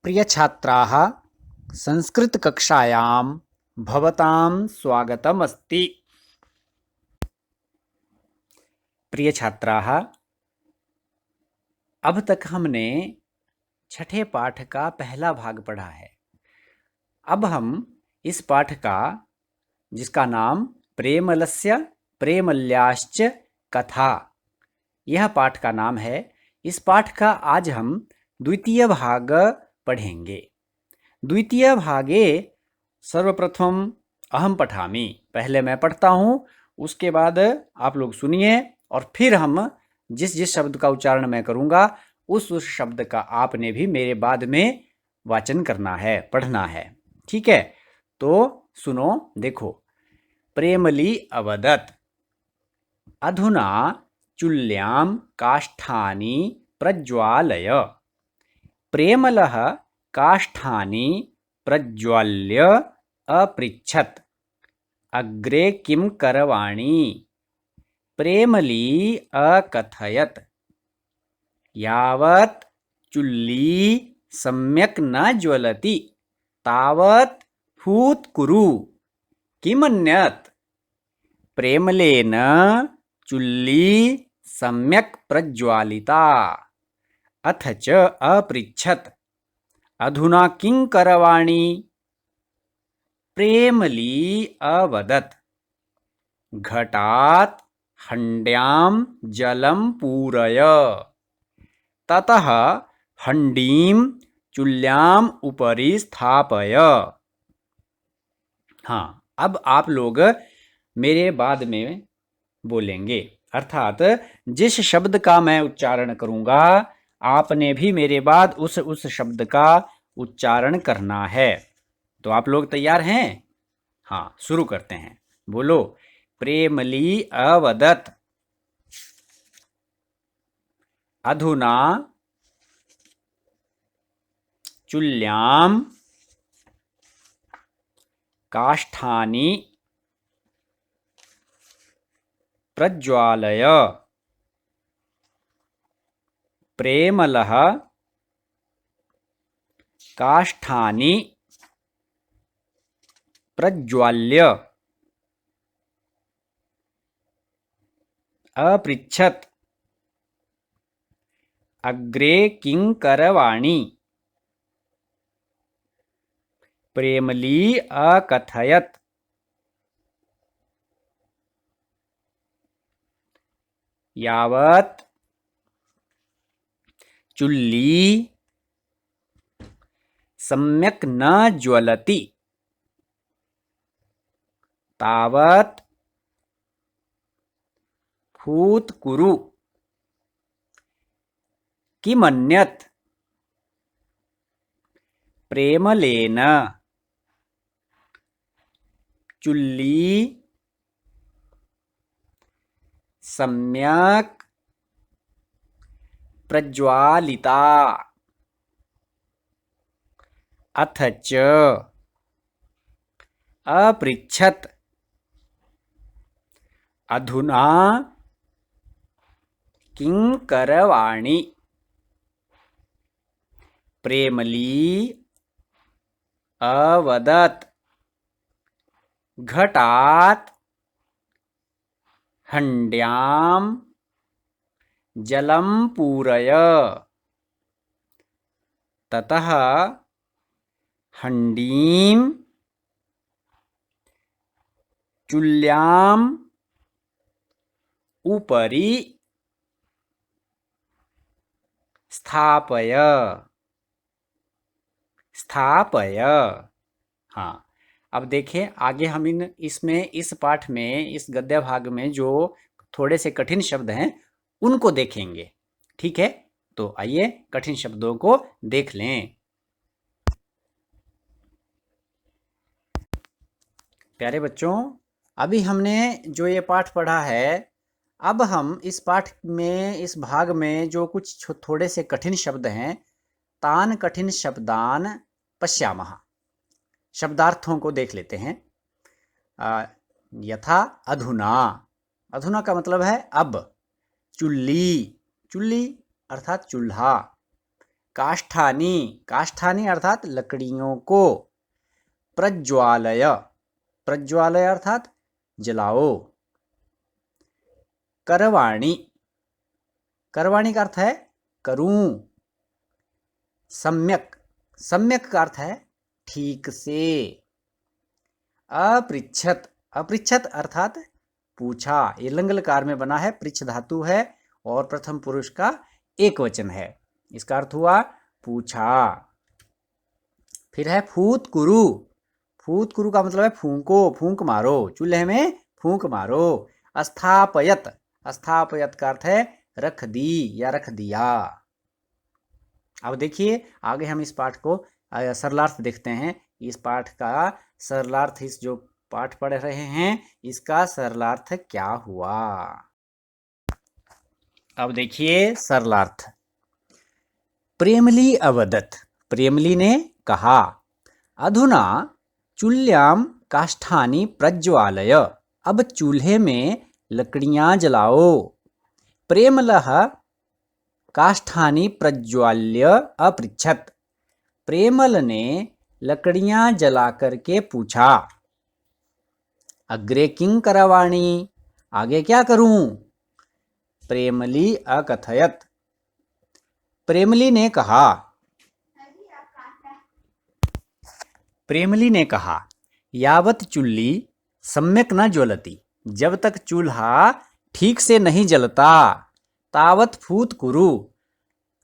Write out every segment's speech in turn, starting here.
प्रिय छात्राः, संस्कृतकक्षायां भवतां स्वागतम् अस्ति। प्रिय छात्राः, अब तक हमने छठे पाठ का पहला भाग पढ़ा है। अब हम इस पाठ का, जिसका नाम प्रेमलस्य प्रेमल्याश्च कथा, यह पाठ का नाम है, इस पाठ का आज हम द्वितीय भाग पढ़ेंगे। द्वितीय भागे सर्वप्रथम अहम पठामि, पहले मैं पढ़ता हूँ, उसके बाद आप लोग सुनिए और फिर हम जिस जिस शब्द का उच्चारण मैं करूँगा उस शब्द का आपने भी मेरे बाद में वाचन करना है, पढ़ना है। ठीक है, तो सुनो, देखो। प्रेमली अवदत् अधुना चुल्ल्यां काष्ठानि प्रज्वालय। प्रेमलः काष्ठानि प्रज्वाल्य अपृच्छत्, अग्रे किं करवाणि? प्रेमली अकथयत्, यावत् चुल्ली सम्यक् न ज्वलति तावत् हूत्कुरु। किमन्यत्? प्रेमलेन चुल्ली सम्यक् प्रज्वालिता। अथ च अपृच्छत्, अधुना किं करवाणि? प्रेमली अवदत्, घटात् हंड्यां जलं पूरय। ततः हंडीं चुल्ल्याम् उपरि स्थापय। हाँ, अब आप लोग मेरे बाद में बोलेंगे, अर्थात जिस शब्द का मैं उच्चारण करूंगा आपने भी मेरे बाद उस शब्द का उच्चारण करना है। तो आप लोग तैयार हैं? हाँ, शुरू करते हैं। बोलो। प्रेमली अवदत् अधुना चुल्ल्यां काष्ठानि प्रज्वालय। प्रेमलः काष्ठानि प्रज्वाल्य अपृच्छत्, अग्रे किं करवाणि? प्रेमली अकथयत्, यावत् चुल्ली सम्यक् न ज्वलति तावत् हूत्कुरु। किमन्यत्? प्रेमलेन चुल्ली सम्यक् प्रज्वालिता। अथ च अपृच्छत्, अधुना किं करवाणि? प्रेमली अवदत्, घटात् हंड्यां जलं पूरय। ततः हंडीं चुल्ल्याम् उपरि स्थापय। स्थापय। हाँ, अब देखें आगे हम इस पाठ में, इस गद्य भाग में जो थोड़े से कठिन शब्द हैं उनको देखेंगे। ठीक है, तो आइए कठिन शब्दों को देख लें। प्यारे बच्चों, अभी हमने जो ये पाठ पढ़ा है, अब हम इस पाठ में, इस भाग में जो कुछ थोड़े से कठिन शब्द हैं, तान कठिन शब्दान पश्यामः, शब्दार्थों को देख लेते हैं। यथा अधुना, अधुना का मतलब है अब। चुल्ली, चुल्ली अर्थात चूल्हा। काष्ठानि, काष्ठानि अर्थात लकड़ियों को, प्रज्वालय, प्रज्वालय अर्थात जलाओ, करवाणी, करवाणी का अर्थ है करूं, सम्यक, सम्यक का अर्थ है ठीक से, अपृच्छत, अपृच्छत अर्थात पूछा, ये लंग लकार में बना है, पृच्छ धातु है और प्रथम पुरुष का एक वचन है, इसका अर्थ हुआ पूछा। फिर है फूत कुरु, फूत कुरु का मतलब है फूंको, फूंक मारो, चूल्हे में फूंक मारो। स्थापयत, स्थापयत का अर्थ है रख दी या रख दिया। अब देखिए आगे हम इस पाठ को सरलार्थ देखते हैं। इस पाठ का सरलार्थ, इस जो पाठ पढ़ रहे हैं इसका सरलार्थ क्या हुआ। अब देखिए सरलार्थ। प्रेमली अवदत, प्रेमली ने कहा, अधुना चुल्याम काष्ठानि प्रज्वालय, अब चूल्हे में लकड़ियां जलाओ। प्रेमलः काष्ठानि प्रज्वाल्य अपृच्छत, प्रेमल ने लकड़ियां जला करके पूछा। अग्रे किं करवाणी, आगे क्या करूं। प्रेमली अकथयत, प्रेमली ने कहा, प्रेमली ने कहा, यावत चुल्ली सम्यक न ज्वलति, जब तक चूल्हा ठीक से नहीं जलता, तावत फूत कुरु,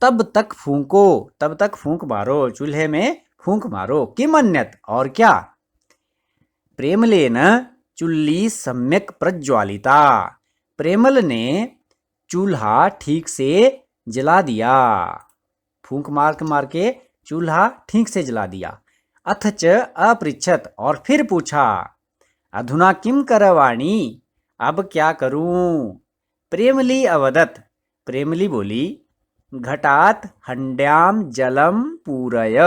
तब तक फूंको, तब तक फूंक मारो, चूल्हे में फूंक मारो। किम अन्यत, और क्या। प्रेमलेन चुल्ली सम्यक प्रज्वालिता, प्रेमल ने चूल्हा ठीक से जला दिया, फूंक मार के चूल्हा ठीक से जला दिया। अथच अपृच्छत, और फिर पूछा, अधुना किम करवाणी, अब क्या करूं। प्रेमली अवदत, प्रेमली बोली, घटात हंड्याम जलम पूरय,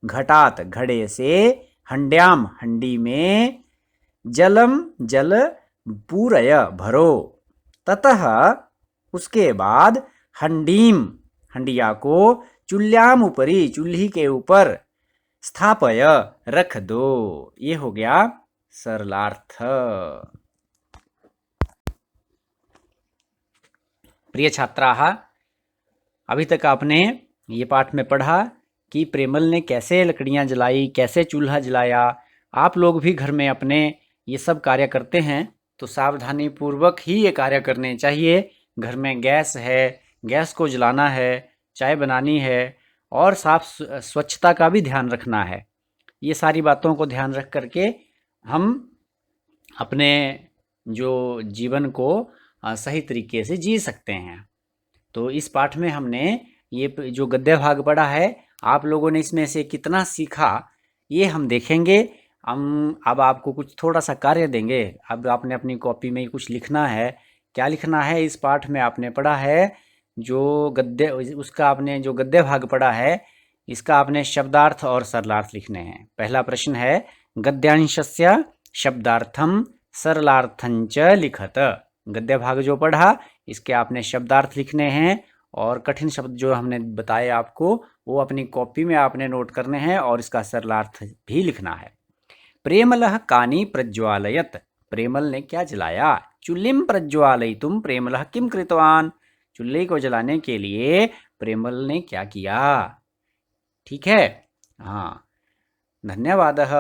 घटात घड़े से, हंड्याम हंडी में, जलम जल पूरय भरो, ततः उसके बाद, हंडीम हंडिया को, चुल्याम ऊपरी चूल्ही के ऊपर, स्थापय रख दो। ये हो गया सरलार्थ। प्रिय छात्राः, अभी तक आपने ये पाठ में पढ़ा कि प्रेमल ने कैसे लकड़ियां जलाई, कैसे चूल्हा जलाया। आप लोग भी घर में अपने ये सब कार्य करते हैं तो सावधानी पूर्वक ही ये कार्य करने चाहिए। घर में गैस है, गैस को जलाना है, चाय बनानी है और साफ स्वच्छता का भी ध्यान रखना है। ये सारी बातों को ध्यान रख करके हम अपने जो जीवन को सही तरीके से जी सकते हैं। तो इस पाठ में हमने ये जो गद्य भाग पढ़ा है, आप लोगों ने इसमें से कितना सीखा ये हम देखेंगे। हम अब आपको कुछ थोड़ा सा कार्य देंगे। अब आपने अपनी कॉपी में कुछ लिखना है। क्या लिखना है। इस पाठ में आपने पढ़ा है जो गद्य, उसका आपने जो गद्य भाग पढ़ा है इसका आपने शब्दार्थ और सरलार्थ लिखने हैं। पहला प्रश्न है, गद्यांशस्य शब्दार्थम सरलार्थंच लिखत। गद्य भाग जो पढ़ा इसके आपने शब्दार्थ लिखने हैं और कठिन शब्द जो हमने बताए आपको वो अपनी कॉपी में आपने नोट करने हैं और इसका सरलार्थ भी लिखना है। प्रेमलः कानि प्रज्वालयत, प्रेमल ने क्या जलाया। चुल्लीं प्रज्वालयितुं प्रेमलः किं कृतवान्, चुल्ली को जलाने के लिए प्रेमल ने क्या किया। ठीक है, हाँ, धन्यवादः।